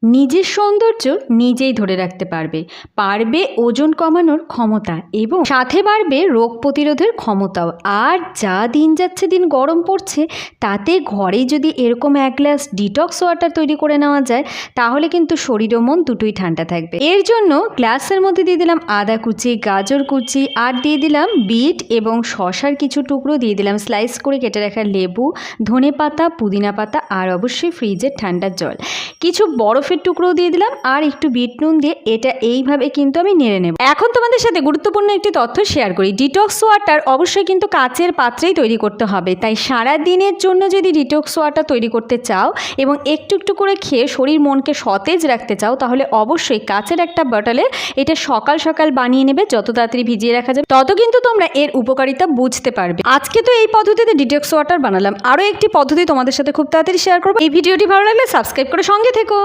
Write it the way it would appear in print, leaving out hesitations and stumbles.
নিজের সৌন্দর্য নিজেই ধরে রাখতে পারবে ওজন কমানোর ক্ষমতা এবং সাথে বাড়বে রোগ প্রতিরোধের ক্ষমতাও। আর যা দিন যাচ্ছে দিন গরম পড়ছে, তাতে ঘরেই যদি এরকম এক গ্লাস ডিটক্স ওয়াটার তৈরি করে নেওয়া যায়, তাহলে কিন্তু শরীর ও মন দুটোই ঠান্ডা থাকবে। এর জন্য গ্লাসের মধ্যে দিয়ে দিলাম আদা কুচি, গাজর কুচি, আর দিয়ে দিলাম বিট এবং শশার কিছু টুকরো, দিয়ে দিলাম স্লাইস করে কেটে রাখা লেবু, ধনে পাতা, পুদিনা পাতা, আর অবশ্যই ফ্রিজের ঠান্ডা জল, কিছু বরফের টুকরো দিয়ে দিলাম, আর একটু বিট নুন দিয়ে এটা এইভাবে কিন্তু আমি নেড়ে নেব। এখন তোমাদের সাথে গুরুত্বপূর্ণ একটি তথ্য শেয়ার করি। ডিটক্স ওয়াটার অবশ্যই কিন্তু কাচের পাত্রেই তৈরি করতে হবে। তাই সারা দিনের জন্য যদি ডিটক্স ওয়াটার তৈরি করতে চাও এবং একটু একটু করে খেয়ে শরীর মনকে সতেজ রাখতে চাও, তাহলে অবশ্যই কাচের একটা বটলে এটা সকাল সকাল বানিয়ে নেবে। যত তাড়াতাড়ি ভিজিয়ে রাখা যাবে তত কিন্তু তোমরা এর উপকারিতা বুঝতে পারবে। আজকে তো এই পদ্ধতিতে ডিটক্স ওয়াটার বানালাম, আরও একটি পদ্ধতি তোমাদের সাথে খুব তাড়াতাড়ি শেয়ার করবো। এই ভিডিওটি ভালো লাগলে সাবস্ক্রাইব করে সঙ্গে থেকো।